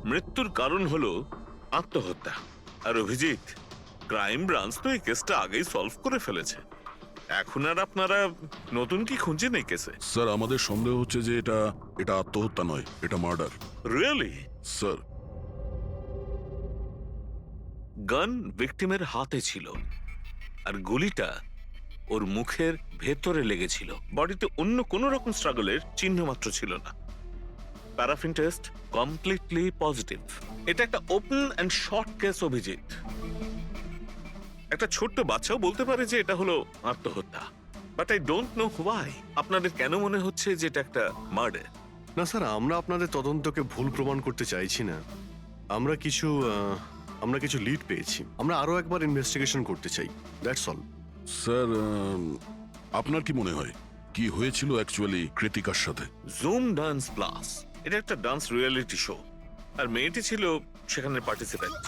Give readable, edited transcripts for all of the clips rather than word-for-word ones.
মৃত্যুর কারণ হলো আত্মহত্যা। আর অভিজিৎ, ক্রাইম ব্রাঞ্চ তো এই কেসটা আগেই সলভ করে ফেলেছে। এখন আর আপনারা নতুন কি খুঁজছেন এই কেসে? স্যার, আমাদের সন্দেহ হচ্ছে যে এটা আত্মহত্যা নয়, এটা মার্ডার। রিয়েলি? স্যার, গান ভিকটিমের হাতে ছিল আর গুলিটা ওর মুখের ভেতরে লেগেছিল। বডিতে অন্য কোনো রকম স্ট্রাগলের চিহ্ন মাত্র ছিল না। Paraffin test completely positive. এটা একটা open and short case Abhijit. একটা ছোট্ট বাচ্চাও বলতে পারে যে এটা হলো আত্মহত্যা। But I don't know why আপনাদের কেন মনে হচ্ছে যে এটা একটা মার্ডার? না স্যার, আমরা আপনাদের তদন্তকে ভুল প্রমাণ করতে চাইছি না। আমরা কিছু লিড পেয়েছি, আমরা আরো একবার ইনভেস্টিগেশন করতে চাই, দ্যাটস অল। স্যার, আপনার কি মনে হয় কি হয়েছিল অ্যাকচুয়ালি কৃতিকার সাথে? জুম ডান্স প্লাস এটা একটা ডান্স রিয়েলিটি শো, আর মেয়েটি ছিল সেখানে পার্টিসিপেন্ট।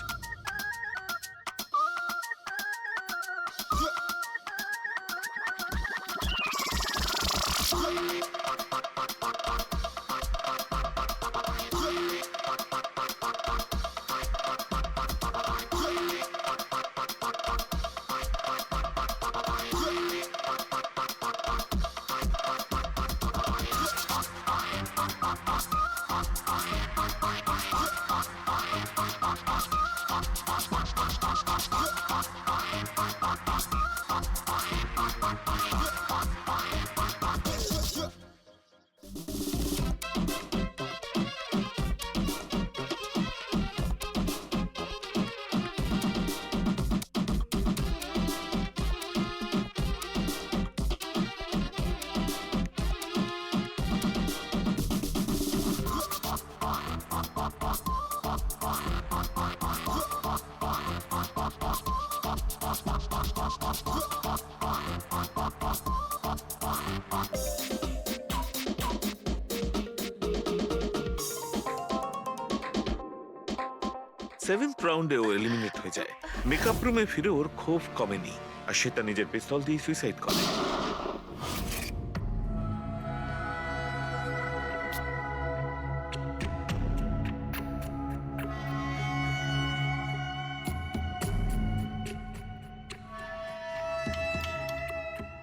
সেভেন্থ রাউন্ডে ও এলিমিনেট হয়ে যায়। মেকআপ রুমে ফিরে ওর ক্ষোভ কমেনি, আর সে তার নিজের পিস্তল দিয়ে সুইসাইড করে।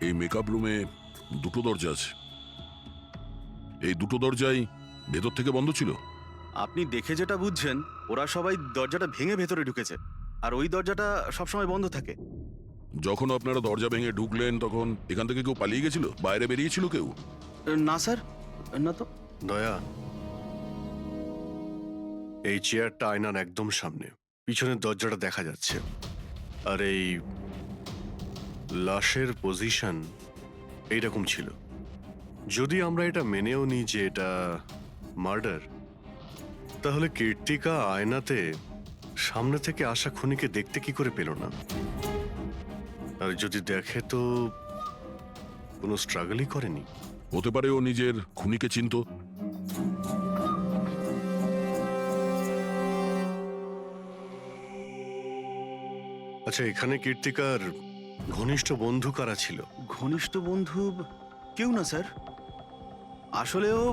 এই মেকআপ রুমে দুটো দরজা আছে, এই দুটো দরজাই ভেতর থেকে বন্ধ ছিল। আপনি দেখে যেটা বুঝছেন, ওরা সবাই দরজাটা ভেঙে ভেতরে ঢুকেছে, আর ওই দরজাটা সবসময় বন্ধ থাকে। যখন আপনারা দরজা ভেঙে ঢুকলেন তখন এখান থেকে কেউ পালিয়ে গেছিল? বাইরে বেরিয়েছিল কেউ? না স্যার, না তো। দয়া, এই চেয়ারটা আয়নার একদম সামনে, পিছনের দরজাটা দেখা যাচ্ছে। আর এই লাশের পজিশন এইরকম ছিল। যদি আমরা এটা মেনেও নিই যে এটা মার্ডার, তাহলে কীর্তিকা আয়নাতে সামনে থেকে আসা খুনিকে দেখতে কি করে পেল না? আর যদি দেখে তো কোনো স্ট্রাগলই করেনি। হতে পারে ও নিজের খুনিকে চিনত। আচ্ছা, এখানে কীর্তিকার ঘনিষ্ঠ বন্ধু কারা ছিল? ঘনিষ্ঠ বন্ধু কেউ না স্যার। আসলে ও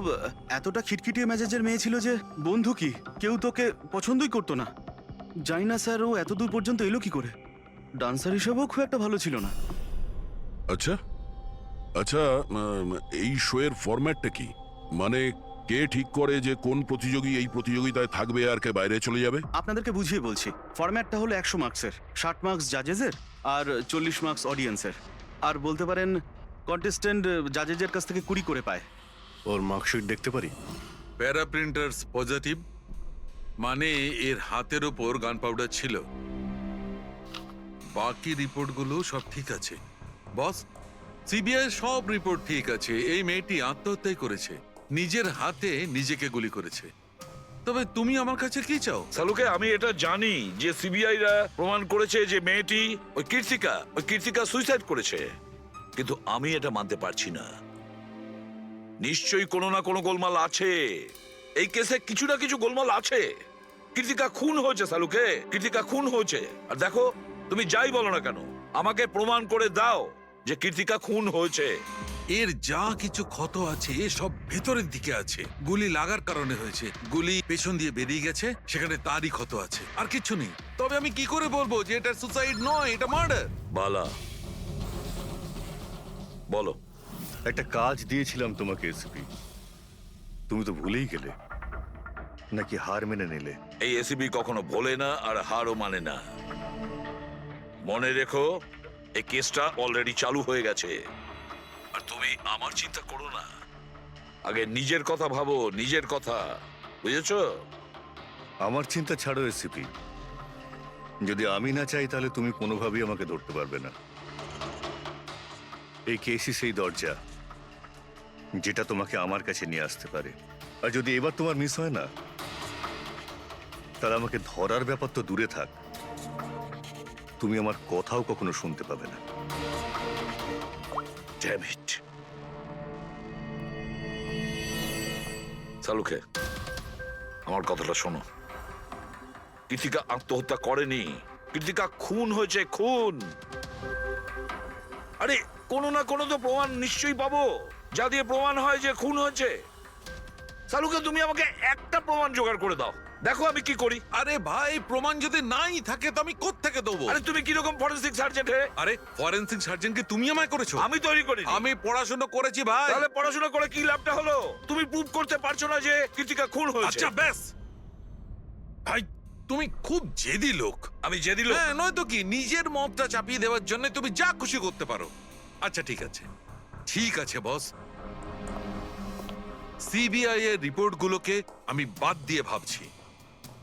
এতটা খিটখিটিয়ে মেজাজের মেয়ে ছিল যে বন্ধু কি, কেউ তোকে পছন্দই করতো না। জানি না স্যার, ও এত দূর পর্যন্ত এলো কি করে। ডান্সার হিসেবেও খুব একটা ভালো ছিল না। আচ্ছা আচ্ছা, এই শোয়ের ফরম্যাটটা কি? মানে কে ঠিক করে যে কোন প্রতিযোগী এই প্রতিযোগিতায় থাকবে আর কে বাইরে চলে যাবে? আপনাদেরকে বুঝিয়ে বলছি। ফরম্যাটটা হলো 100 মার্কসের, 60 মার্কস জাজেসের আর 40 মার্কস অডিয়েন্সের। আর বলতে পারেন কন্টেস্টেন্ট জাজেসের কাছ থেকে 20 করে পায়। ওর মার্কশিট দেখতে পারি? প্যারা প্রিন্টার্স পজিটিভ, মানে এর হাতের ওপর গান পাউডার ছিল। বাকি রিপোর্টগুলো সব ঠিক আছে বস। সিবিআই সব রিপোর্ট ঠিক আছে। এই মেয়েটি আত্মহত্যাই করেছে, নিজের হাতে নিজেকে গুলি করেছে। তবে তুমি আমার কাছে কি চাও? সালুকে, আমি এটা জানি যে সিবিআই রা প্রমাণ করেছে যে মেয়েটি ওই কীর্তিকা সুইসাইড করেছে, কিন্তু আমি এটা মানতে পারছি না। নিশ্চয়ই কোনো না কোনো গোলমাল আছে এই কেসে, কিছু না কিছু গোলমাল আছে। কীর্তিকা খুন হয়েছে সালুকে, কীর্তিকা খুন হয়েছে। আর দেখো, তুমি যাই বলো না কেন, আমাকে প্রমাণ করে দাও যে কীর্তিকা খুন হয়েছে। এর যা কিছু ক্ষত আছে সব ভেতরের দিকে আছে, গুলি লাগার কারণে হয়েছে। গুলি পেছন দিয়ে বেরিয়ে গেছে, সেখানে তারই ক্ষত আছে, আর কিছু নেই। তবে আমি কি করে বলবো যে এটা সুসাইড নয়, এটা মার্ডার? বালা, বলো। একটা কাজ দিয়েছিলাম তোমাকে এসপি, তুমি তো ভুলেই গেলে, নাকি হার মেনে নিলে? এই এসিবি কখনো ভোলে না আর হারও মানে না। মনে রেখো, এই কেসটা অলরেডি চালু হয়ে গেছে। আর তুমি আমার চিন্তা করো না, আগে নিজের কথা ভাবো, নিজের কথা, বুঝেছো? আমার চিন্তা ছাড়ো এসপি, যদি আমি না চাই তাহলে তুমি কোনোভাবেই আমাকে ধরতে পারবে না। এই কেসই সেই দরজা যেটা তোমাকে আমার কাছে নিয়ে আসতে পারে। আর যদি এবার তোমার মিস হয় না, তাহলে আমাকে ধরার ব্যাপার তো দূরে থাক, তুমি আমার কথাও কখনো শুনতে পাবে না। Damn it. সালুকে, আমার কথাটা শোনো। কৃতিকা আত্মহত্যা করেনি, কৃতিকা খুন হয়েছে, খুন। আরে কোনো না কোনো তো প্রমাণ নিশ্চয়ই পাবো, যা দিয়ে প্রমাণ হয় যে খুন হয়েছে। সালুকে, তুমি আমাকে একটা প্রমাণ জোগাড় করে দাও, দেখো আমি কি করি। আরে ভাই, প্রমাণ যদি নাই থাকে তো আমি কোত্থেকে দেবো? আরে তুমি কিরকম ফরেন্সিক সার্জন হে? আরে ফরেনসিক সার্জনকে তুমি আমায় করেছো? আমি তৈরি করি। আমি পড়াশোনা করেছি ভাই। তাহলে পড়াশোনা করে কি লাভটা হলো? তুমি প্রুভ করতে পারছো না যে কৃতিকা খুন হয়েছে। আচ্ছা ব্যাস ভাই, তুমি খুব জেদি লোক। আমি জেদি লোক? হ্যাঁ, নয়তো কি, নিজের মতটা চাপিয়ে দেওয়ার জন্য তুমি যা খুশি করতে পারো। আচ্ছা ঠিক আছে, ঠিক আছে বস, সিবিআই এর রিপোর্টগুলোকে আমি বাদ দিয়ে ভাবছি।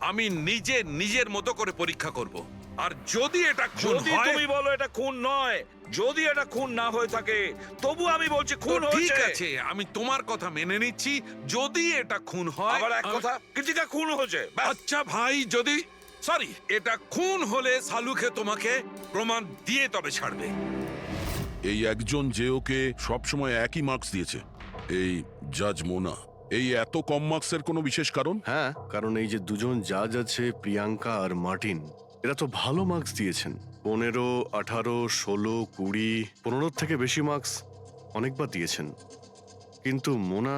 আমি নিজে নিজের মতো করে পরীক্ষা করব, আর যদি এটা খুন যদি হয়, তুমি বলো এটা খুন নয়, যদি এটা খুন না হয়ে থাকে, তবু আমি বলছি খুন তো ঠিক হয়েছে। আছে, আমি তোমার কথা মেনে নিচ্ছি। যদি এটা খুন হয়, আবার এক কথা, কৃতিকা খুন হয়েছে, ব্যাস। আচ্ছা ভাই, যদি সরি এটা খুন হলে সালুকে তোমাকে প্রমাণ দিয়ে তবে ছাড়বে। এই একজন যে ওকে সবসময় একই মার্কস দিয়েছে, এই জাজ মোনা, এই এত কম মার্কসের কোনো বিশেষ কারণ? হ্যাঁ, কারণ এই যে দুজন জাজ আছে, প্রিয়াঙ্কা আর মার্টিন, এরা তো ভালো মার্কস দিয়েছেন। 15, 18, 16, 20, 15 থেকে বেশি মার্কস অনেকবার দিয়েছেন। কিন্তু মোনা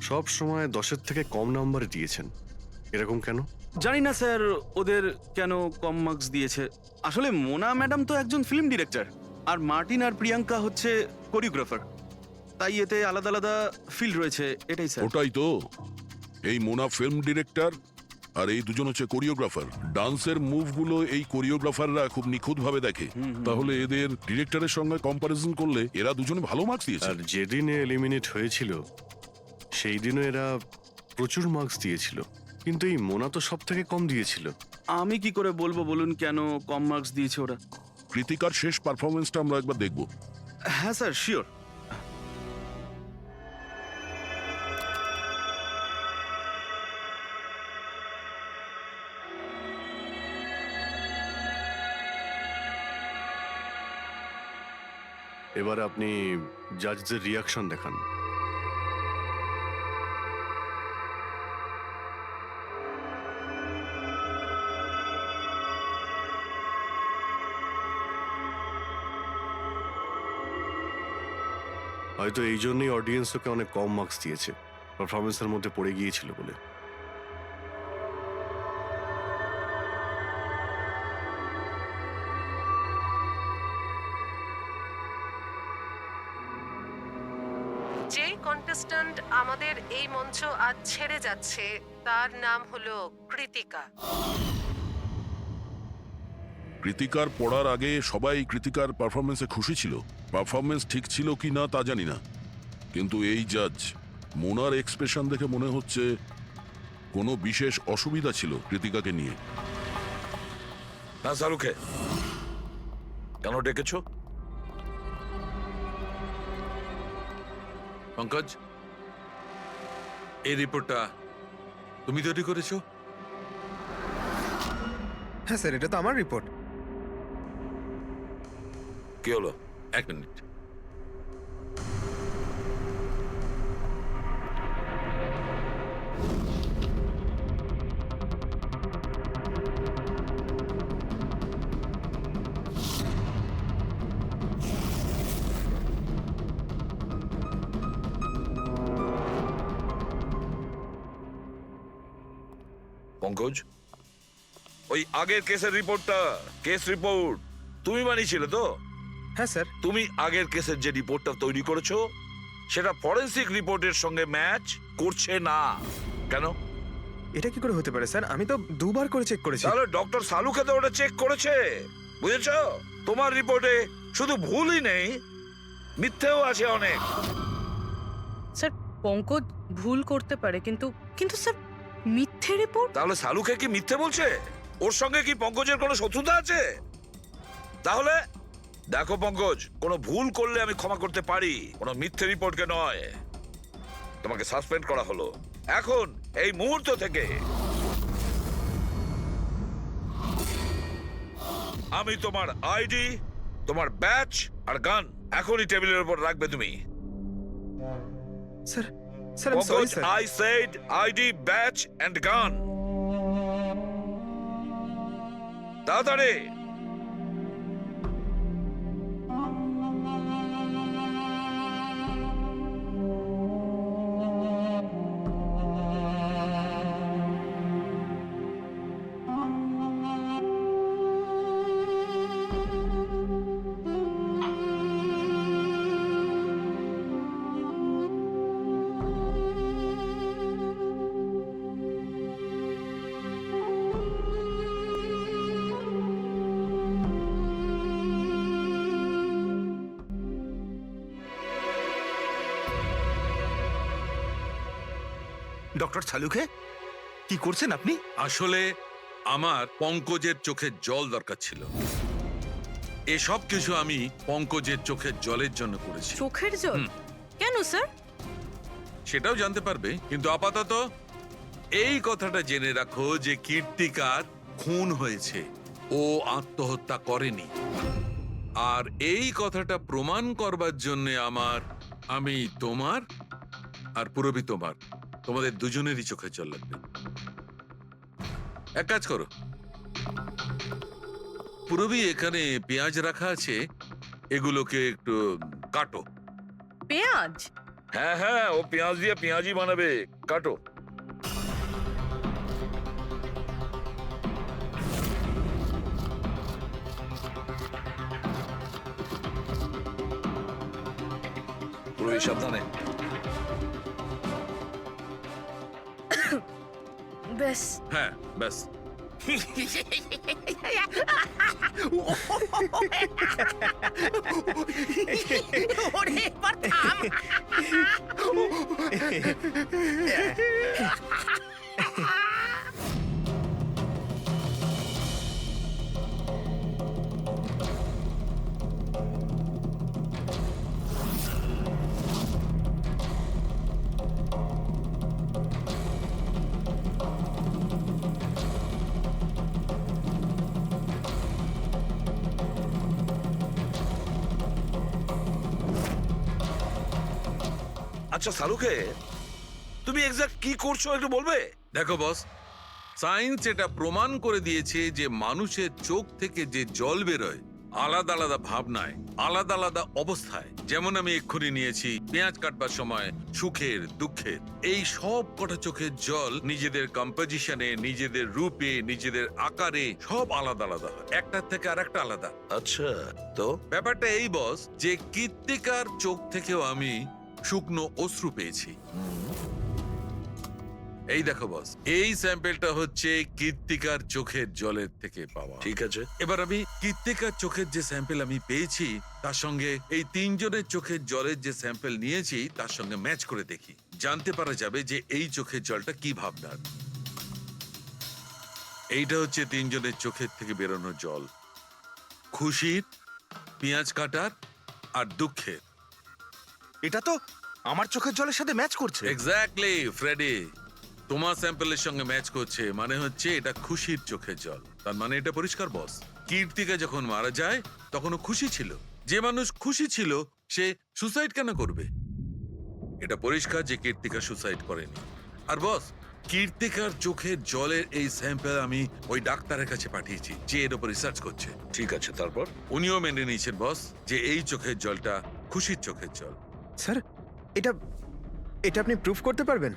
সব সময় 10-এর থেকে কম নাম্বার দিয়েছেন। এরকম কেন? জানি না স্যার ওদের কেন কম মার্কস দিয়েছে। আসলে মোনা ম্যাডাম তো একজন ফিল্ম ডিরেক্টর, আর মার্টিন আর প্রিয়াঙ্কা হচ্ছে কোরিওগ্রাফার, তাই এতে আলাদা আলাদা ফিল্ড রয়েছে, এটাই স্যার। ওটাই তো, এই মোনা ফিল্ম ডিরেক্টর আর এই দুজন হচ্ছে কোরিওগ্রাফার। ডান্সের মুভগুলো এই কোরিওগ্রাফাররা খুব নিখুঁতভাবে দেখে, তাহলে এদের ডিরেক্টরের সঙ্গে কম্পারিজন করলে এরা দুজনে ভালো মার্কস দিয়েছে। আর যেদিন এলিমিনেট হয়েছিল সেই দিনও এরা প্রচুর মার্কস দিয়েছিল, কিন্তু এই মোনা তো সব থেকে কম দিয়েছিল। আমি কি করে বলবো বলুন কেন কম মার্কস দিয়েছে ওরা? কৃতিকার শেষ পারফরমেন্সটা আমরা একবার দেখব। হ্যাঁ স্যার, শিওর। এবার আপনি জাজদের রিয়াকশন দেখান। হয়তো এই জন্যই অডিয়েন্স ওকে অনেক কম মার্কস দিয়েছে, পারফরমেন্সের মধ্যে পড়ে গিয়েছিল বলে। যে কন্টেস্ট্যান্ট আমাদের এই মঞ্চ আজ ছেড়ে যাচ্ছে তার নাম হলো কৃতিকা। কৃতিকার পড়ার আগে সবাই কৃতিকার পারফরমেন্সে খুশি ছিল। পারফরমেন্স ঠিক ছিল কি না তা জানি না, কিন্তু এই জাজ মোনার এক্সপ্রেশন দেখে মনে হচ্ছে কোনো বিশেষ অসুবিধা ছিল কৃতিকাকে নিয়ে। না সালুকে, কেন ডেকেছো? পঙ্কজ, এই রিপোর্টটা তুমি তৈরি করেছো? হ্যাঁ স্যার, এটা তো আমার রিপোর্ট। কি হলো? এক মিনিট। পঙ্কজ, ওই আগের কেসের রিপোর্টটা, কেস রিপোর্ট তুমি বানিয়েছিলে তো? হ্যাঁ স্যার। তুমি আগের কেসের যে রিপোর্টটা তৈরি করেছো সেটা ফরেনসিক রিপোর্টের সঙ্গে ম্যাচ করছে না কেন? এটা কি করে হতে পারে স্যার? আমি তো দুবার করে চেক করেছি। তাহলে ডক্টর সালুকে তো ওটা চেক করেছে, বুঝেছো? তোমার রিপোর্টে শুধু ভুলই নেই, মিথ্যেও আছে অনেক। স্যার পঙ্কজ ভুল করতে পারে, কিন্তু কিন্তু স্যার মিথ্যে রিপোর্ট? তাহলে সালুকে কি মিথ্যে বলছে? ওর সঙ্গে কি পঙ্কজের কোনো শত্রুতা আছে? তাহলে দেখো পঙ্কজ, কোনো ভুল করলে আমি ক্ষমা করতে পারি, কোনো মিথ্যে রিপোর্টকে নয়। তোমাকে সাসপেন্ড করা হলো এখন, এই মুহূর্ত থেকে। আমি তোমার আইডি, তোমার ব্যাচ আর গান এখনই টেবিলের উপর রাখবে তুমি। স্যার স্যার আমি sorry Pankaj, sir. I said ID, badge and gun. তাড়াতাড়ি। ডক্টর সালুকে কি করছেন আপনি? আসলে আমার পঙ্কজের চোখের জল দরকার ছিল। এসব কিছু আমি পঙ্কজের চোখের জলের জন্য করেছি। চোখের জল? কেন স্যার? সেটাও জানতে পারবে, কিন্তু আপাতত এই কথাটা জেনে রাখো যে কীর্তিকার খুন হয়েছে, ও আত্মহত্যা করেনি। আর এই কথাটা প্রমাণ করবার জন্য আমি তোমার আর পুরবি তোমাদের দুজনেরই চোখের জল লাগবে। এক কাজ করো, পুরবি এখানে পেঁয়াজ রাখা আছে, এগুলোকে একটু কাটো। পেঁয়াজ? হ্যাঁ হ্যাঁ, ও পেঁয়াজ দিয়ে পেঁয়াজি বানাবে, কাটো। পুরো সাবধানে। ব্যাস। হ্যাঁ ব্যাস। আচ্ছা সালুকে, তুমি এক্সাক্ট কি করছো একটু বলবে? দেখো বস, সায়েন্স এটা প্রমাণ করে দিয়েছে যে মানুষের চোখ থেকে যে জল বেরোয় আলাদা আলাদা ভাবনায়, আলাদা আলাদা অবস্থায়। যেমন আমি এক্ষুনি নিয়েছি পেঁয়াজ কাটবার সময় সুখের, দুঃখের, এই সব কটা চোখের জল নিজেদের কম্পোজিশনে, নিজেদের রূপে, নিজেদের আকারে সব আলাদা আলাদা হয়, একটার থেকে আর একটা আলাদা। আচ্ছা, তো ব্যাপারটা এই বস যে কীর্তিকার চোখ থেকেও আমি শুকনো অশ্রু পেয়েছি। এই দেখো বস, এই স্যাম্পেলটা হচ্ছে কীর্তিকার চোখের জলের থেকে পাওয়া। ঠিক আছে, এবার আমি কীর্তিকার চোখের যে স্যাম্পেল আমি পেয়েছি তার সঙ্গে এই তিনজনের চোখের জলের যে স্যাম্পেল নিয়েছি তার সঙ্গে ম্যাচ করে দেখি, জানতে পারা যাবে যে এই চোখের জলটা কি ভাবনার। এইটা হচ্ছে তিনজনের চোখের থেকে বেরোনো জল, খুশির, পেঁয়াজ কাটার আর দুঃখের। এটা তো আমার চোখের জলের সাথে ম্যাচ করছে। এক্স্যাক্টলি ফ্রেডি, তোমার স্যাম্পলের সঙ্গে ম্যাচ করছে, মানে হচ্ছে এটা খুশির চোখের জল। তার মানে এটা পরিষ্কার বস, কীর্তিকা যখন মারা যায় তখনও খুশি ছিল। যে মানুষ খুশি ছিল সে সুসাইড কেন করবে? এটা পরিষ্কার যে কীর্তিকা সুসাইড করেনি। আর বস, কীর্তিকার চোখের জলের এই স্যাম্পল আমি ওই ডাক্তারের কাছে পাঠিয়েছি যে এর উপর রিসার্চ করছে। ঠিক আছে, তারপর? উনিও মেনে নিয়েছেন বস যে এই চোখের জলটা খুশির চোখের জল। স্যার এটা এটা আপনি প্রুফ করতে পারবেন?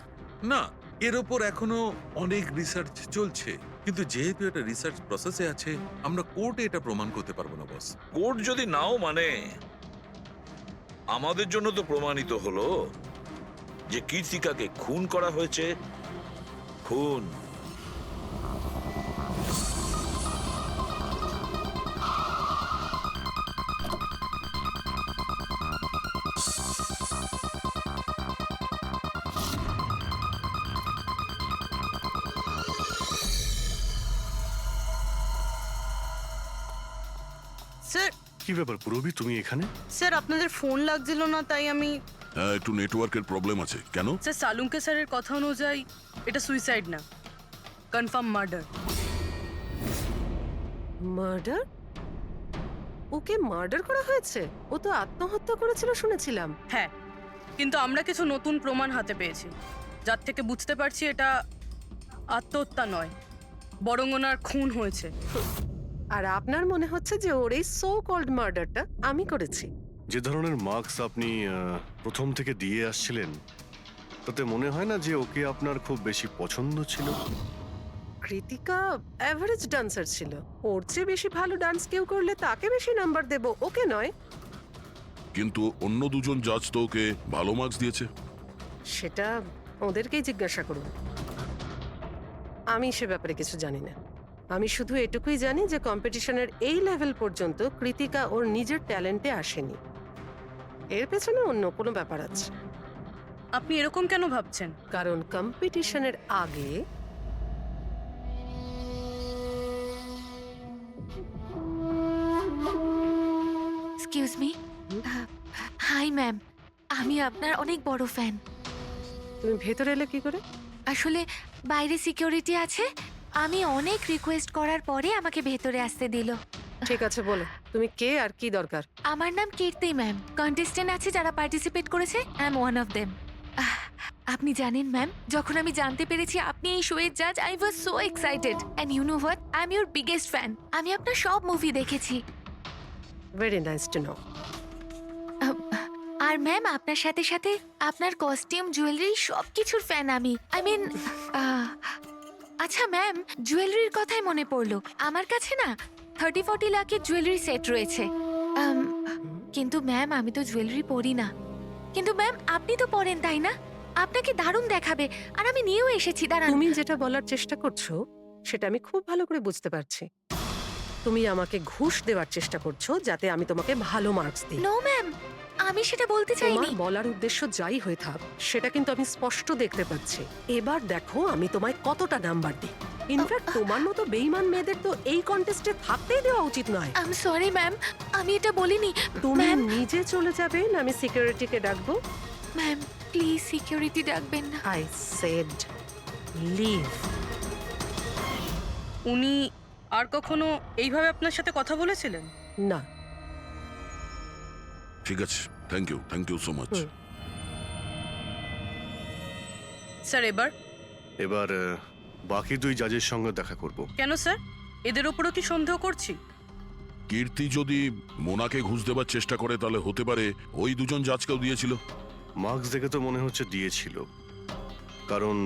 না, এর ওপর এখনো অনেক রিসার্চ চলছে, কিন্তু যেহেতু এটা রিসার্চ প্রসেসে আছে, আমরা কোর্টে এটা প্রমাণ করতে পারবো না বস। কোর্ট যদি নাও মানে, আমাদের জন্য তো প্রমাণিত হলো যে কীর্তিকাকে খুন করা হয়েছে। খুন। স্যার কি ব্যাপার পুরবি, তুমি এখানে? স্যার আপনাদের ফোন লাগছিল না, তাই আমি। হ্যাঁ, একটু নেটওয়ার্কের প্রবলেম আছে। কেন? স্যার সালুঙ্কে স্যারের কথা অনুযায়ী এটা সুইসাইড না, কনফার্ম মার্ডার। মার্ডার? ওকে মার্ডার করা হয়েছে? ও তো আত্মহত্যা করেছিল শুনেছিলাম। হ্যাঁ, কিন্তু আমরা কিছু নতুন প্রমাণ হাতে পেয়েছি, যার থেকে বুঝতে পারছি এটা আত্মহত্যা নয়, বরং ওনার খুন হয়েছে। আর আপনার মনে হচ্ছে যে ওর এই সো কল্ড মার্ডারটা আমি করেছি? যে ধরনের মার্কস আপনি প্রথম থেকে দিয়ে আসছিলেন, তাতে মনে হয় না যে ওকে আপনার খুব বেশি পছন্দ ছিল। কৃতিকা অ্যাভারেজ ডান্সার ছিল, ওর চেয়ে বেশি ভালো ডান্স কেউ করলে তাকে বেশি নাম্বার দেব, ওকে নয়। কিন্তু অন্য দুজন জাজ তো ওকে ভালো মার্কস দিয়েছে। সেটা ওদেরকেই জিজ্ঞাসা করুন, আমি সে ব্যাপারে কিছু জানি না। আমি শুধু এটুকুই জানি যে কম্পিটিশনের এই লেভেল পর্যন্ত কৃতিকা ওর নিজের ট্যালেন্টে আসেনি, এর পেছনে অন্য কোনো ব্যাপার আছে। আপনি এরকম কেন ভাবছেন? কারণ কম্পিটিশনের আগে এক্সকিউজ মি। হাই ম্যাম, আমি আপনার অনেক বড় ফ্যান। তুমি ভেতরে এলে কি করে? আসলে বাইরে সিকিউরিটি আছে, আমি অনেক রিকোয়েস্ট করার পরে আমাকে ভেতরে আসতে দিল। ঠিক আছে, বলো তুমি কে আর কি দরকার। আমার নাম কীর্তি ম্যাম, কন্টেস্টেন্ট আছে যারা পার্টিসিপেট করেছে, I am one of them. আপনি জানেন ম্যাম, যখন আমি জানতে পেরেছি আপনি এই শোয়ের জাজ, I was so excited, and you know what, I am your biggest fan. আমি আপনার সব মুভি দেখেছি। Very nice to know. আর ম্যাম, আপনার সাথে সাথে আপনার কস্টিউম, জুয়েলারি সব কিছুর ফ্যান আমি। আই মিন, আচ্ছা ম্যাম, জুয়েলারির কথাই মনে পড়লো, আমার কাছে না 30-40 লাখের জুয়েলারি সেট রয়েছে। কিন্তু ম্যাম, আমি তো জুয়েলারি পরি না। কিন্তু ম্যাম, আপনি তো পরেন, তাই না? আপনাকে দারুণ দেখাবে, আর আমি নিয়েও এসেছি। দাঁড়ান। তুমি যেটা বলার চেষ্টা করছো সেটা আমি খুব ভালো করে বুঝতে পারছি। তুমি আমাকে ঘুষ দেওয়ার চেষ্টা করছো যাতে আমি তোমাকে ভালো মার্কস দিই। নো ম্যাম, আমি সেটা বলতে চাইনি। তোমার বলার উদ্দেশ্য যাই হয়ে থাক, সেটা কিন্তু আমি স্পষ্ট দেখতে পাচ্ছি। এবার দেখো আমি তোমায় কতটা নাম্বার দিই। ইনফ্যাক্ট তোমার মতো বেঈমান মেয়েদের তো এই কন্টেস্টে থাকতেই দেওয়া উচিত নয়। আই এম সরি ম্যাম, আমি এটা বলিনি। তুমি ম্যাম, নিজে চলে যাবে না আমি সিকিউরিটিকে ডাকবো? ম্যাম প্লিজ সিকিউরিটি ডাকবেন না। I said leave. উনি আর কখনো এইভাবে আপনার সাথে কথা বলেছিলেন? না। ঠিক আছে, thank you so much. Sir এবার বাকি দুই জাজের সঙ্গে দেখা করব। কেন স্যার? এদের ওপরও কি সন্দেহ করছি? কীর্তি যদি মোনাকে ঘুষ দেবার চেষ্টা করে তাহলে হতে পারে ওই দুজন জাজকেও দিয়েছিল। মার্কস দেখে তো মনে হচ্ছে দিয়েছিল, কারণ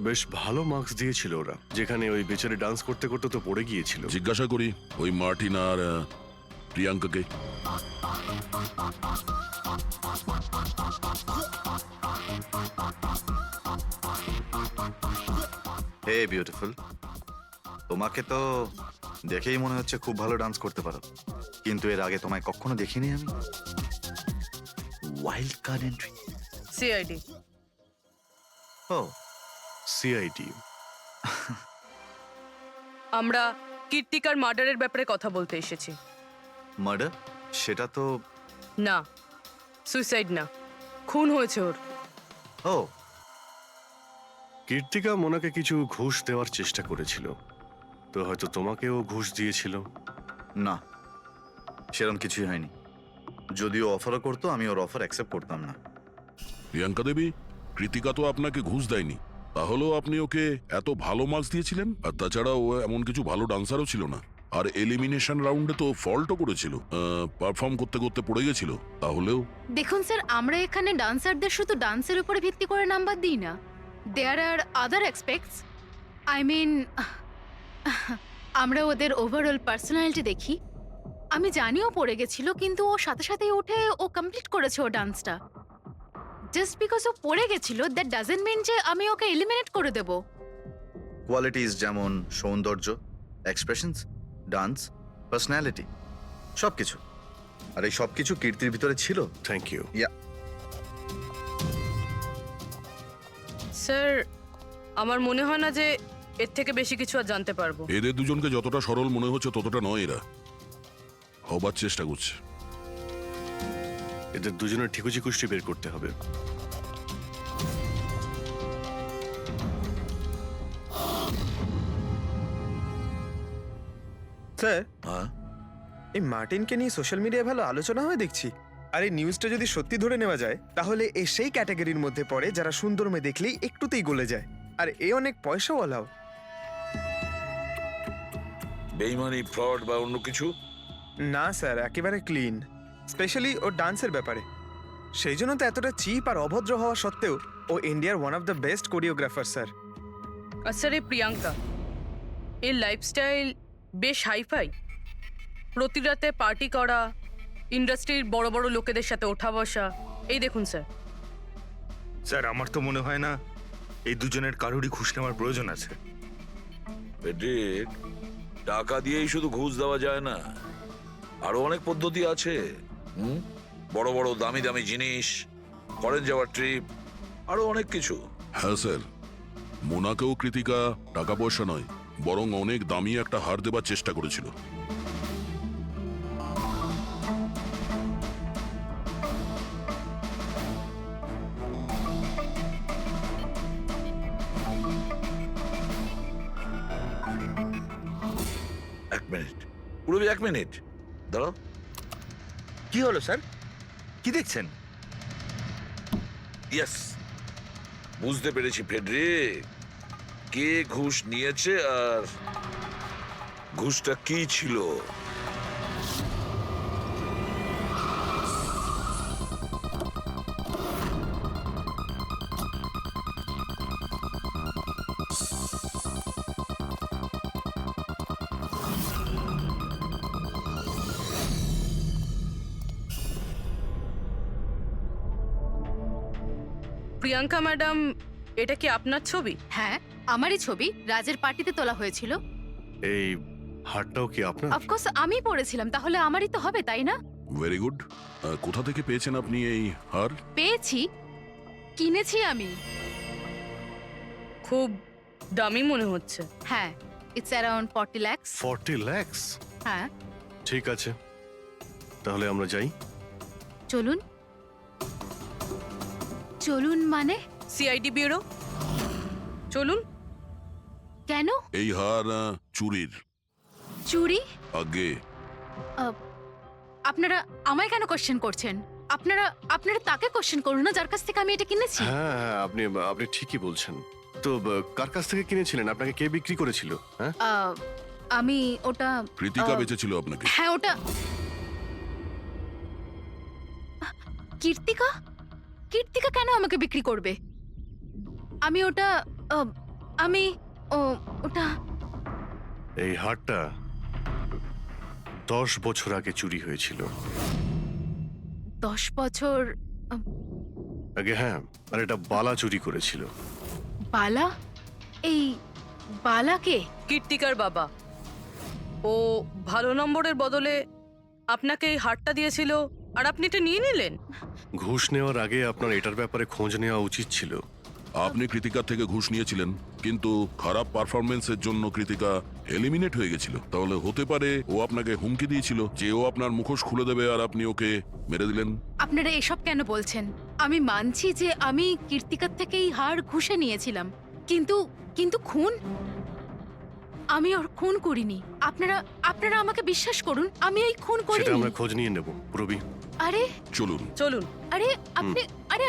বেশ ভালো মার্কস দিয়েছিল ওরা, যেখানে ওই বেচারে ডান্স করতে করতে তো পড়ে গিয়েছিল। জিজ্ঞাসা করি ওই মার্টিন আর প্রিয়াঙ্কাকে। হে বিউটিফুল, তোমাকে তো দেখেই মনে হচ্ছে খুব ভালো ডান্স করতে পারো, কিন্তু এর আগে তোমায় কখনো দেখিনি আমি। Wild card entry. সিআইডি। ও, সিআইডি। আমরা কীর্তিকার মার্ডারের ব্যাপারে কথা বলতে এসেছি। মার্ডার? সেটা তো না, সুইসাইড না, খুন হয়েছে ওর। ও, কীর্তিকা মোনাকে কিছু ঘুষ দেওয়ার চেষ্টা করেছিল, তো হয়তো তোমাকেও ঘুষ দিয়েছিল। না, সেরকম কিছুই হয়নি। যদিও অফারও করতো, আমি ওর অফার অ্যাকসেপ্ট করতাম না। প্রিয়াঙ্কা দেবী, কৃতিকা তো আপনাকে ঘুষ দেয়নি, তাহলেও আপনি ওকে এত ভালো মার্কস দিয়েছিলেন। আর তাছাড়া ও এমন কিছু ভালো ডান্সারও ছিল না, আর এলিমিনেশন রাউন্ডে তো ফল্টও করেছিল, পারফর্ম করতে করতে পড়ে গেছিল। তাহলেও দেখুন স্যার, আমরা এখানে ডান্সারদের শুধু ডান্সের উপরে ভিত্তি করে নাম্বার দিই না, দেয়ার আর আদার এক্সপেক্টস, আই মিন আমরা ওদের ওভারঅল পার্সোনালিটি দেখি। আমি জানিও পড়ে গেছিল, কিন্তু ও সাথে সাথেই উঠে ও কমপ্লিট করেছে ও ডান্সটা। জাস্ট বিকজ ও পড়ে গেছিল দ্যাট ডাজন্ট মিন যে আমি ওকে এলিমিনেট করে দেব। কোয়ালিটিস যেমন সৌন্দর্য, এক্সপ্রেশনস, ডান্স, পার্সোনালিটি, সবকিছু। আর এই সবকিছু কীর্তির ভিতরে ছিল। Thank you. স্যার, আমার মনে হয় না যে এর থেকে বেশি কিছু আর জানতে পারবো। এদের দুজনকে যতটা সরল মনে হচ্ছে ততটা নয়, এরা হবার চেষ্টা করছে। এদের দুজনের ঠিকুজি কুষ্টি বের করতে হবে। স্যার, হ্যাঁ এই মার্টিনকে নিয়ে সোশ্যাল মিডিয়ায় ভালো আলোচনা হয় দেখছি। আর এই নিউজটা যদি সত্যি ধরে নেওয়া যায়, তাহলে এ সেই ক্যাটাগরির মধ্যে পড়ে যারা সুন্দর মেয়ে দেখলেই একটুতেই গলে যায়। আর এ অনেক পয়সাওয়ালাও। বেইমানি, ফ্রড বা অন্য কিছু? না স্যার, একেবারে ক্লিন, স্পেশালি ওর ডান্সের ব্যাপারে। সেই জন্য তো এতটা চিপ আর অভদ্র হওয়া সত্ত্বেও ও ইন্ডিয়ার one of the best choreographer sir. আর স্যার, এই প্রিয়াঙ্কা, এর লাইফস্টাইল বেশ হাইফাই। প্রতি রাতে পার্টি করা, ইন্ডাস্ট্রির বড় বড় লোকেদের সাথে ওঠা বসা। এই দেখুন স্যার। স্যার, আমার তো মনে হয় না এই দুজনের কারোরই ঘুষ নেওয়ার প্রয়োজন আছে। পেটেক, টাকা দিয়েই শুধু ঘুষ দেওয়া যায় না, আরো অনেক পদ্ধতি আছে। বড় বড় দামি দামি জিনিস, ফরেন যাওয়ার ট্রিপ, আরো অনেক কিছু। হ্যাঁ স্যার, মোনাকেও কৃতিকা টাকা পয়সা নয়, বরং অনেক দামি একটা হার দেবার চেষ্টা করেছিল। এক মিনিট, পুরো 1 মিনিট দাঁড়াও। কি হলো স্যার? কি দেখছেন? ইয়েস, বুঝতে পেরেছি ফেডরিক, কে ঘুষ নিয়েছে আর ঘুষটা কি ছিল। প্রিয়াঙ্কা ম্যাডাম, এটা কি আপনার ছবি? হ্যাঁ, আমারই ছবি, রাজের পার্টিতে তোলা হয়েছিল। এই হারটাও কি আপনার? অফকোর্স আমি পড়েছিলাম, তাহলে আমারই তো হবে, তাই না? Very good. কোথা থেকে পেয়েছেন আপনি এই হার? পেয়েছি, কিনেছি আমি। খুব দামি মনে হচ্ছে। হ্যাঁ, ইটস অ্যারাউন্ড 40 লাখ। 40 লাখ? হ্যাঁ। ঠিক আছে, তাহলে আমরা যাই। চলুন। চলুন মানে? সিআইডি ব্যুরো চলুন। কেন? এই হার চুরির। চুরি? আগে আপনারা আমায় কেন কোশ্চেন করছেন? আপনারা আপনারা তাকে কোশ্চেন করুন না যার কাছ থেকে আমি এটা কিনেছি। হ্যাঁ, আপনি আপনি ঠিকই বলছেন। তো কার কাছ থেকে কিনেছিলেন? আপনাকে কে বিক্রি করেছিল? হ্যাঁ, আমি ওটা কৃতিকা বেচেছিল আপনাকে। হ্যাঁ, ওটা কীর্তিকা। কীর্তিকা কেন আমাকে বিক্রি করবে? আমি ওটা আমি ওটা এই হারটা 10 বছর আগে চুরি হয়েছিল। 10 বছর আগে? হ্যাঁ, আর এটা বালা চুরি করেছিল। বালা? এই বালাকে? কীর্তিকার বাবা। ও ভালো নম্বরের বদলে আপনাকে এই হারটা দিয়েছিল আর আপনি এটা নিয়ে নিলেন। ঘুষ নেওয়ার আগে আপনার এটার ব্যাপারে খোঁজ নেওয়া উচিত ছিল। আপনি কৃতিকার থেকে ঘুষ নিয়েছিলেন, কিন্তু খারাপ পারফরমেন্সের জন্য কৃতিকা এলিমিনেট হয়ে গেছিল। তাহলে হতে পারে ও আপনাকে হুমকি দিয়েছিল যে ও আপনার মুখোশ খুলে দেবে আর আপনি ওকে মেরে দিলেন। আপনারা এসব কেন বলছেন? আমি মানছি যে আমি কীর্তিকার থেকে এই হার ঘুষে নিয়েছিলাম, কিন্তু কিন্তু খুন? আমি ওর খুন করিনি। আপনারা আমাকে বিশ্বাস করুন, আমি এই খুন সেটা করিনি। আমরা খোঁজ নিয়ে নেব, রবি। আরে চলুন চলুন। আরে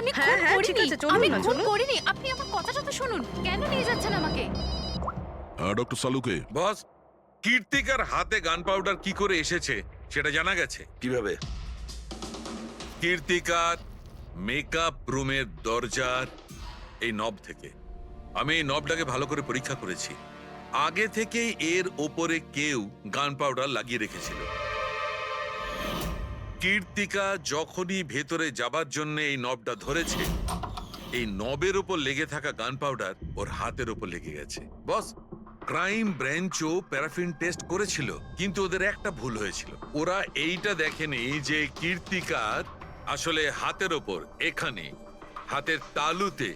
আমি হ্যাঁ, খুন হ্যাঁ, ঠিক করিনি। আছে, চলুন আমি না, খুন চলুন। করিনি। আপনি আমার কথাটা তো শুনুন। কেন নিয়ে যাচ্ছেন আমাকে? ডক্টর সালুকে, বস, কীর্তিকার হাতে গান পাউডার কি করে এসেছে সেটা জানা গেছে। কিভাবে? কীর্তিকার মেকআপ রুমের দরজার এই নব থেকে। আমি এই নবটাকে ভালো করে পরীক্ষা করেছি। আগে থেকেই এর ওপরে কেউ গান পাউডার লাগিয়ে রেখেছিল। কীর্তিকা যখনই ভেতরে যাবার জন্য এই নবটা ধরেছে, এই নবের ওপর লেগে থাকা গান পাউডার ওর হাতের ওপর লেগে গেছে। বস, ক্রাইম ব্রাঞ্চও প্যারাফিন টেস্ট করেছিল, কিন্তু ওদের একটা ভুল হয়েছিল। ওরা এইটা দেখেনি যে কীর্তিকার আসলে হাতের ওপর এখানে হাতের তালুতে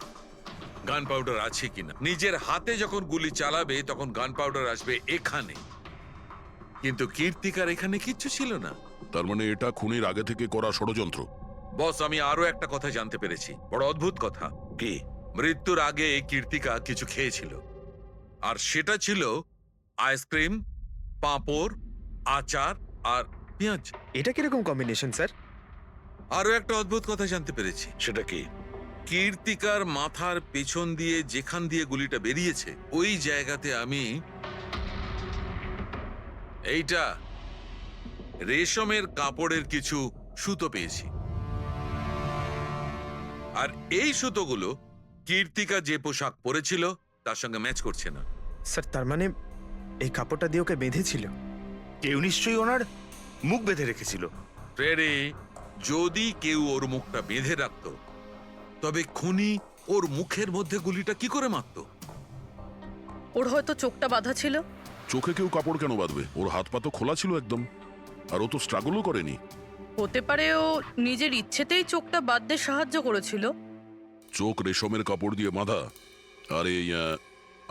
গান পাউডার আছে কিনা। নিজের হাতে যখন গুলি চালাবে তখন গান পাউডার আসবে এখানে, কিন্তু কীর্তিকার এখানে কিচ্ছু ছিল না। তার মানে এটা খুনির আগে থেকে করা ষড়যন্ত্র। বস, আমি আরো একটা কথা জানতে পেরেছি, বড় অদ্ভুত কথা। কি? মৃত্যুর আগে কীর্তিকা কিছু খেয়েছিল, আর সেটা ছিল আইসক্রিম, পাঁপড়, আচার আর পেঁয়াজ। এটা কিরকম কম্বিনেশন স্যার? আরো একটা অদ্ভুত কথা জানতে পেরেছি। সেটা কি? কীর্তিকার মাথার পেছন দিয়ে যেখান দিয়ে গুলিটা বেরিয়েছে ওই জায়গাতে আমি এইটা রেশমের কাপড়ের কিছু সুতো পেয়েছি, আর এই সুতোগুলো কীর্তিকা যে পোশাক পরেছিল তার সঙ্গে ম্যাচ করছে না। স্যার তার মানে এই কাপড়টা দিয়ে ওকে বেঁধেছিল? কেউ নিশ্চয়ই ওনার মুখ বেঁধে রেখেছিল। ফ্রেডি, যদি কেউ ওর মুখটা বেঁধে রাখতো তবে খুনি ওর মুখের মধ্যে গুলিটা কি করে মারত? ওর হয়তো চোখটা বাঁধা ছিল। চোখে কেউ কাপড় কেন বাঁধবে? ওর হাত পা তো খোলা ছিল একদম, আর ও তো স্ট্রাগলও করেনি। হতে পারে ও নিজের ইচ্ছেতেই চোখটা বাঁধতে সাহায্য করেছিল। চোখ রেশমের কাপড় দিয়ে বাঁধা, আর এই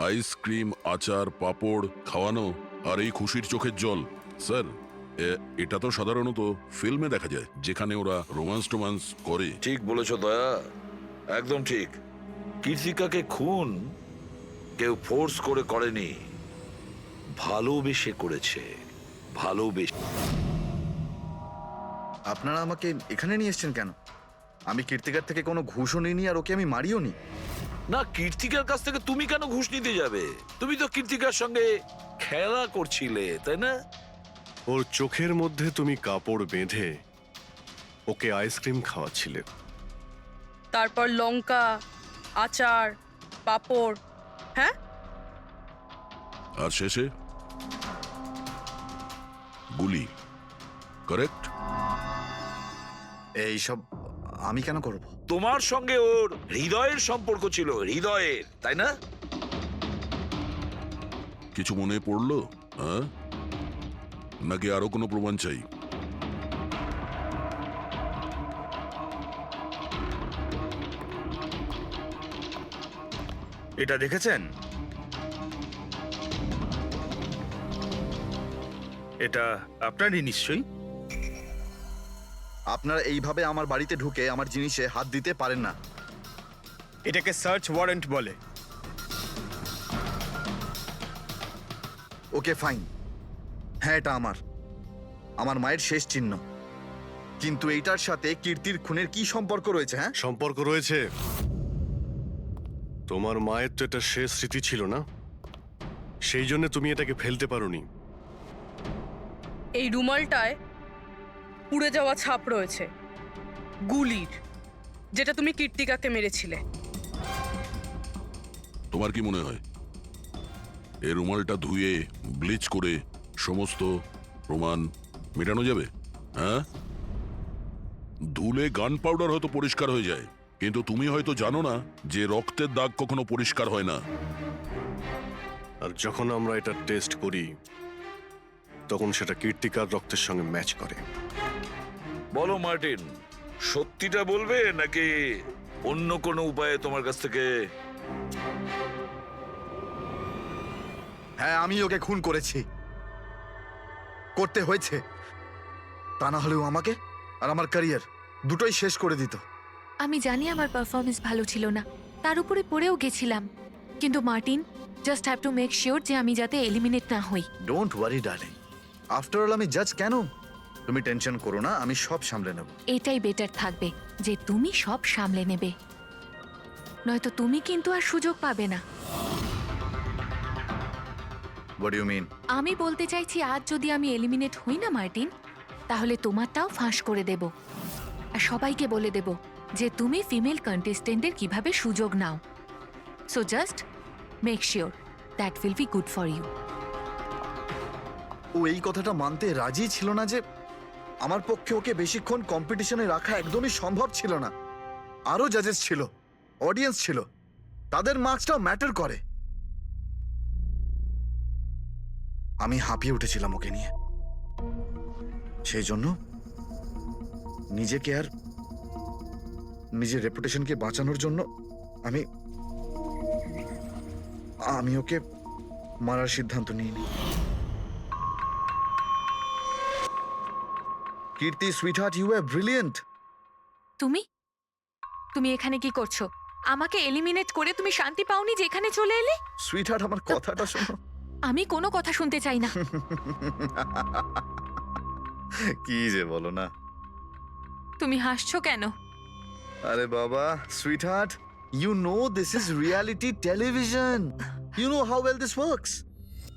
আইসক্রিম, আচার, পাঁপড় খাওয়ানো, আর এই খুশির চোখের জল। স্যার, এটা তো সাধারণত ফিল্মে দেখা যায়, যেখানে ওরা রোমান্স করে। ঠিক বলেছো দয়া, একদম ঠিক। কীর্তিকাকে খুন কেউ ফোর্স করে করেনি, ভালোবেসে করেছে। ভালোবেসে। আপনারা আমাকে এখানে নিয়ে এসেছেন কেন? আমি কীর্তিকার থেকে কোনো ঘুষও নিইনি, আর ওকে আমি মারিও নি। না, কীর্তিকার কাছ থেকে তুমি কেন ঘুষ নিতে যাবে? তুমি তো কীর্তিকার সঙ্গে খেলা করছিলে, তাই না? ওর চোখের মধ্যে তুমি কাপড় বেঁধে ওকে আইসক্রিম খাওয়াচ্ছিলে। তারপর লঙ্কা, আচার, পাঁপড়। হ্যাঁ, আর শেষে গুলি। কারেক্ট? এইসব আমি কেন করব? তোমার সঙ্গে ওর হৃদয়ের সম্পর্ক ছিল, হৃদয়ের, তাই না? কিছু মনে পড়লো? হ্যাঁ, নাকি আরো কোনো প্রমাণ চাই? এটা দেখেছেন? এটা আপনারই নিশ্চয়ই। আপনারা এইভাবে আমার বাড়িতে ঢুকে আমার জিনিসে হাত দিতে পারেন না। এটাকে সার্চ ওয়ারেন্ট বলে। ওকে ফাইন, হ্যাঁ এটা আমার মায়ের শেষ চিহ্ন, কিন্তু এইটার সাথে কীর্তির খুনের কি সম্পর্ক রয়েছে? হ্যাঁ, সম্পর্ক রয়েছে। তোমার মায়ের তো এটা শেষ স্মৃতি ছিল না, সেই জন্য তুমি এটাকে ফেলতে পারোনি। এই রুমালটায় পুড়ে যাওয়া ছাপ রয়েছে গুলির, যেটা তুমি কীর্তিকাকে মেরেছিলে। তোমার কি মনে হয় এই রুমালটা ধুয়ে ব্লিচ করে সমস্ত প্রমাণ মেটানো যাবে? হ্যাঁ, ধুলে গান পাউডার হয়তো পরিষ্কার হয়ে যায়, কিন্তু তুমি হয়তো জানো না যে রক্তের দাগ কখনো পরিষ্কার হয় না। আর যখন আমরা এটা টেস্ট করি তখন সেটা কীর্তিকার রক্তের সঙ্গে ম্যাচ করে। বলো মার্টিন, সত্যিটা বলবে নাকি অন্য কোনো উপায়ে তোমার কাছ থেকে? হ্যাঁ, আমি ওকে খুন করেছি, করতে হয়েছে। তা না হলেও আমাকে আর আমার ক্যারিয়ার দুটোই শেষ করে দিত। আমি জানি আমার পারফরমেন্স ভালো ছিল না, তার উপরে পড়েও গেছিলাম, কিন্তু Martin, just have to make sure যে আমি যাতে এলিমিনেট না হই। Don't worry darling, after all আমি জাজ কেন? তুমি টেনশন করো না, আমি সব সামলে নেব। এটাই বেটার থাকবে যে তুমি সব সামলে নেবে, নয়তো তুমি কিন্তু আর সুযোগ পাবে না। What you mean? আমি বলতে চাইছি, আজ যদি আমি এলিমিনেট হই না মার্টিন, তাহলে তোমারটাও ফাঁস করে দেব, আর সবাইকে বলে দেব যে তুমি ফিমেল কন্টেস্টেন্টের কিভাবে সুযোগ নাও। So just make sure that will be good for you. ও এই কথাটা মানতে রাজি ছিল না যে আমার পক্ষে ওকে বেশিক্ষণ কম্পিটিশনে রাখা একদমই সম্ভব ছিল না। আরো জাজেস ছিল, অডিয়েন্স ছিল, তাদের মার্কসটাও ম্যাটার করে। আমি হাঁপিয়ে উঠেছিলাম ওকে নিয়ে। সেই জন্য নিজেকে আর নিজের রেপুটেশনকে বাঁচানোর জন্য আমি ওকে মারার সিদ্ধান্ত নিইনি। কীর্তি সুইটহার্ট, ইউ আর ব্রিলিয়েন্ট। তুমি এখানে কি করছো? আমাকে এলিমিনেট করে তুমি শান্তি পাওনি যে এখানে চলে এলে? সুইটহার্ট, আমার কথাটা শোনো। আমি কোনো কথা শুনতে চাই না। কি যে বলো না। তুমি হাসছো কেন? আরে বাবা, sweetheart, you know this is reality television. You know how well this works.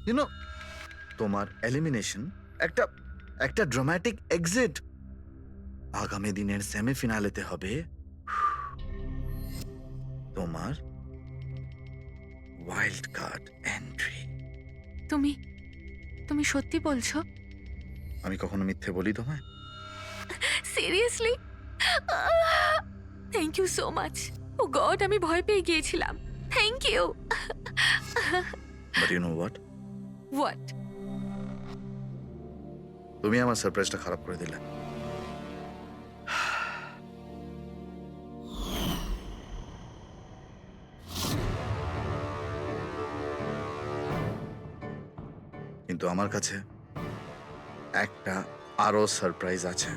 You know, তোমার এলিমিনেশন একটা ড্রামাটিক এক্সিট আগামী দিনের সেমিফিনালেতে হবে তোমার ওয়াইল্ড কার্ড এন্ট্রি। তুমি সত্যি বলছো? আমি কখনো মিথ্যে বলি তোমায়? Seriously? Thank you so much. Oh God, আমি ভয় পেয়ে গিয়েছিলাম। Thank you. But you know what? What? তুমি আমার সারপ্রাইজটা খারাপ করে দিলে। কিন্তু আমার কাছে একটা আরো সারপ্রাইজ আছে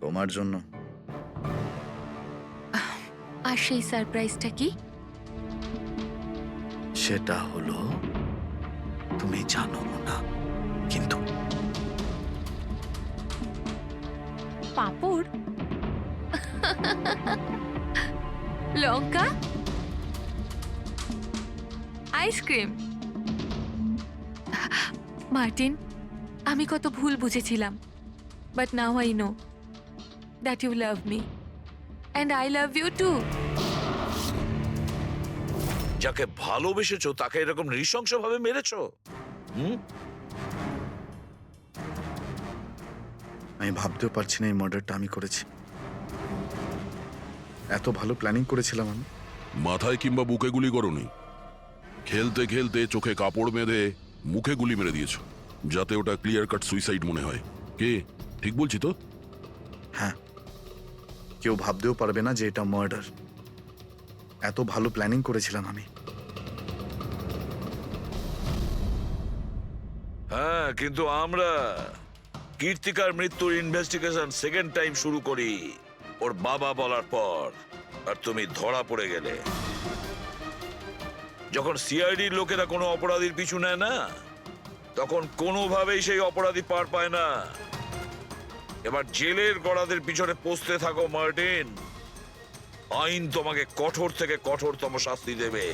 তোমার জন্য। আর সেই সারপ্রাইজটা কি? সেটা হলো তুমি জানো না, কিন্তু পাঁপড়, লঙ্কা, আইসক্রিম। মার্টিন, আমি কত ভুল বুঝেছিলাম, but now I know that you love me and I love you too. যাকে ভালোবেসেছো তাকে এরকম নৃশংসভাবে মেরেছো? আমি ভাবতেও পারছি না এই মার্ডারটা আমি করেছি। এত ভালো প্ল্যানিং করেছিলাম আমি। মাথায় কিংবা বুকে গুলি করোনি, খেলতে খেলতে চোখে কাপড় বেঁধে মুখে গুলি মেরে দিয়েছো, যাতে ওটা ক্লিয়ার কাট সুইসাইড মনে হয়। কে ঠিক বলছি তো? হ্যাঁ, কেউ ভাবতেও পারবে না যে এটা মার্ডার। এত ভালো প্ল্যানিং করেছিলাম আমি। হ্যাঁ, কিন্তু আমরা কীর্তিকার মৃত্যুর ইনভেস্টিগেশন সেকেন্ড টাইম শুরু করি ওর বাবা বলার পর, আর তুমি ধরা পড়ে গেলে। যখন সিআইডির লোকেরা কোনো অপরাধীর পিছু নেয় না, তখন কোনোভাবেই সেই অপরাধী পার পায় না। এবার জেলের গড়াদের পিছনে পৌঁছতে থাকো মার্টিন। আইন তোমাকে কঠোর থেকে কঠোরতম শাস্তি দেবে।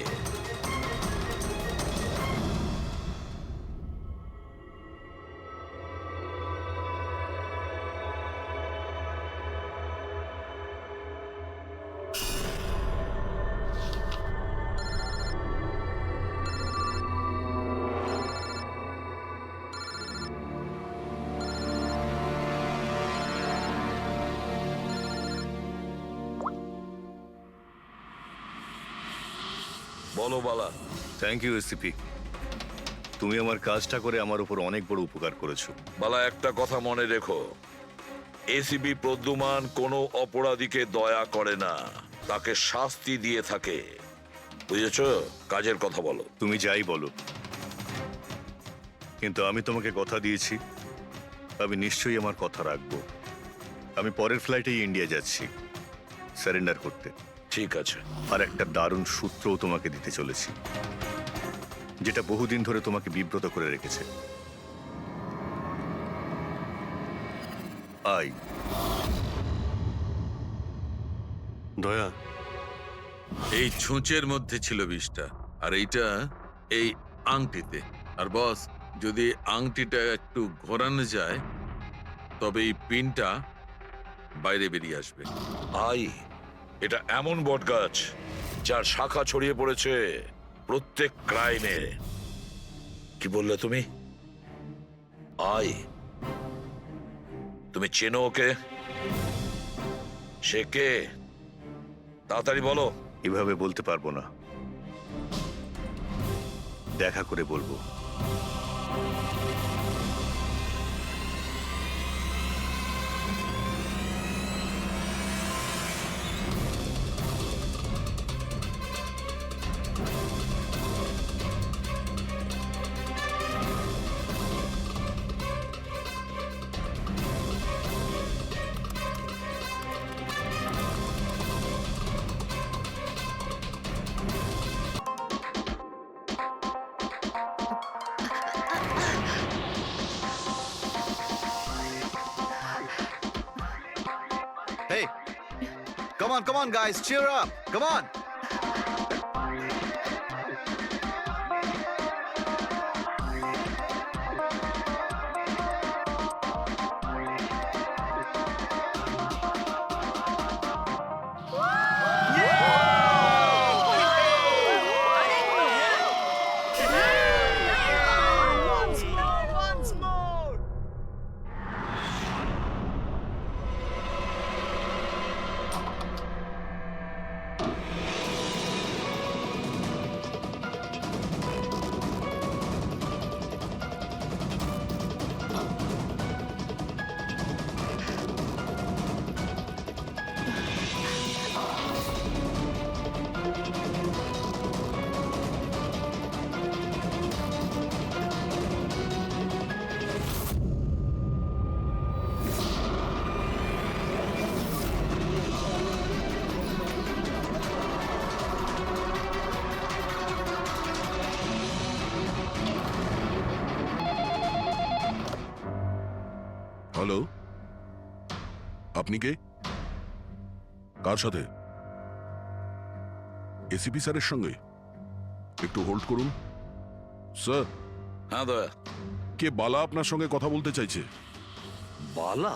বলো বালা। থ্যাংক ইউ এসিপি, তুমি আমার কাজটা করে আমার উপর অনেক বড় উপকার করেছো। বালা, একটা কথা মনে রেখো, এসিবি প্রদ্যুমান কোনো অপরাধীকে দয়া করে না, তাকে শাস্তি দিয়ে থাকে। বুঝেছো? কাজের কথা বলো। তুমি যাই বলো, কিন্তু আমি তোমাকে কথা দিয়েছি, আমি নিশ্চয়ই আমার কথা রাখবো। আমি পরের ফ্লাইটেই ইন্ডিয়া যাচ্ছি সারেন্ডার করতে। ঠিক আছে। আর একটা দারুণ সূত্রও তোমাকে দিতে চলেছি, যেটা বহুদিন ধরে তোমাকে বিব্রত করে রেখেছে। আই দয়া, এই ছুঁচের মধ্যে ছিল বিষটা, আর এইটা এই আংটিতে। আর বস, যদি আংটিটা একটু ঘোরানো যায় তবে এই পিনটা বাইরে বেরিয়ে আসবে। আই, এটা এমন বটগাছ যার শাখা ছড়িয়ে পড়েছে প্রত্যেক ক্রাইমে। কি বললে তুমি? আয়, তুমি চেনো ওকে? সে কে? তাড়াতাড়ি বলো। এভাবে বলতে পারবো না, দেখা করে বলবো। Hey, come on, guys, cheer up. Come on. Hello, আপনি কে? কার সাথে? এসিপি স্যারের সঙ্গে? একটু হোল্ড করুন। স্যার, হ্যাঁ দয়া। কে বালা আপনার সঙ্গে কথা বলতে চাইছে। বালা?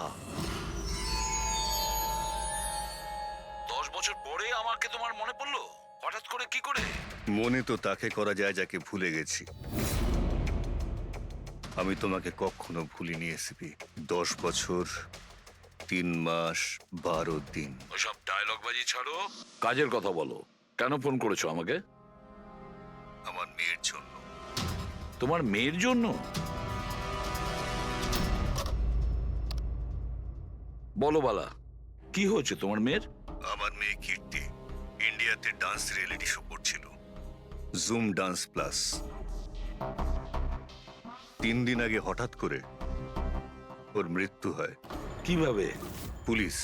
10 বছর পরে আমাকে তোমার মনে পড়লো হঠাৎ করে? কি করে? মনে তো তাকে করা যায় যাকে ভুলে গেছি। আমি তোমাকে কখনো ভুলিনি এসিপি। 10 বছর 3 মাস 12 দিন। ওসব ডায়লগ বাজি ছাড়ো, কাজের কথা বলো। কেন ফোন করেছো আমাকে? আমার মেয়ের জন্য। তোমার মেয়ের জন্য? বলো বালা, কি হয়েছে তোমার মেয়ের? আমার মেয়ে কীর্তি ইন্ডিয়াতে ডান্স রিয়েলিটি শো করছিল, জুম ডান্স প্লাস। 3 দিন আগে হঠাৎ করে ওর মৃত্যু হয়। কিভাবে? পুলিশ,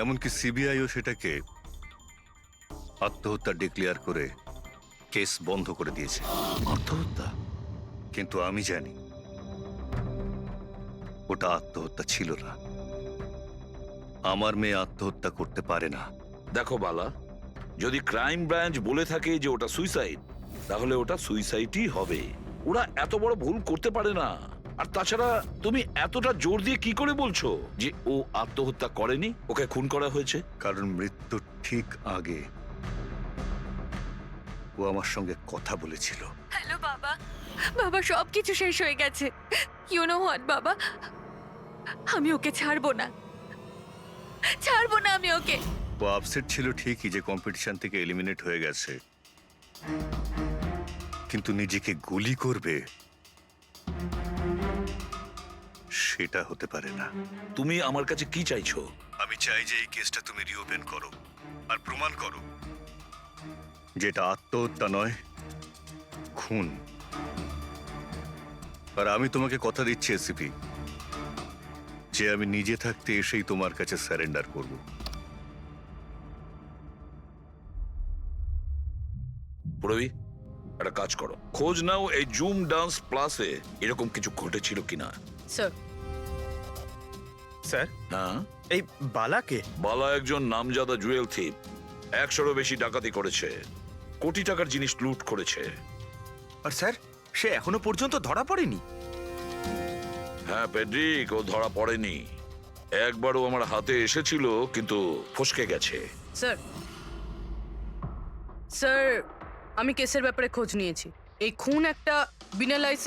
এমনকি সিবিআইও সেটাকে আত্মহত্যা ডিক্লেয়ার করে কেস বন্ধ করে দিয়েছে। আত্মহত্যা? কিন্তু আমি জানি ওটা আত্মহত্যা ছিল না। আমার মেয়ে আত্মহত্যা করতে পারে না। দেখো বালা, যদি ক্রাইম ব্রাঞ্চ বলে থাকে যে ওটা সুইসাইড, তাহলে ওটা সুইসাইডই হবে। ওরা এত বড় ভুল করতে পারে না। আর তাছাড়া তুমি এতটা জোর দিয়ে কি করে বলছো যে ও আত্মহত্যা করেনি, ওকে খুন করা হয়েছে? কারণ মৃত্যুর ঠিক আগে ও আমার সঙ্গে কথা বলেছিল। হ্যালো বাবা, বাবা সব কিছু শেষ হয়ে গেছে। ইউ নো হোয়াট বাবা, আমি ওকে ছাড়বো না, ছাড়বো না আমি ওকে। ও আপসেট ছিল ঠিকই যে কম্পিটিশন থেকে এলিমিনেট হয়ে গেছে, কিন্তু নিজেকে গুলি করবে সেটা হতে পারে না। তুমি আমার কাছে কি চাইছো? আমি চাই যে এই কেসটা তুমি রিওপেন করো আর প্রমাণ করো যেটা আত্মহত্যা নয়, খুন। আর আমি তোমাকে কথা দিচ্ছি এসিপি, যে আমি নিজে থাকতে এসেই তোমার কাছে সারেন্ডার করব। প্রবি, একটা কাজ করো, খোঁজ নাও এই জুম ডান্স প্লাসে এরকম কিছু ঘটেছিল কিনা। স্যার, স্যার, হ্যাঁ, এই বালাকে? বালা একজন নামজাদা জুয়েল থিপ। 100-এরও বেশি ডাকাতি করেছে, কোটি টাকার জিনিস লুট করেছে। আর স্যার, সে এখনো পর্যন্ত ধরা পড়েনি? হ্যাঁ পেড্রিক, ও ধরা পড়েনি। একবারও আমার হাতে এসেছিল, কিন্তু ফসকে গেছে। স্যার, স্যার আমি কেসের ব্যাপারে খোঁজ নিয়েছি। এই খুন একটা বিনা লাইসেন্স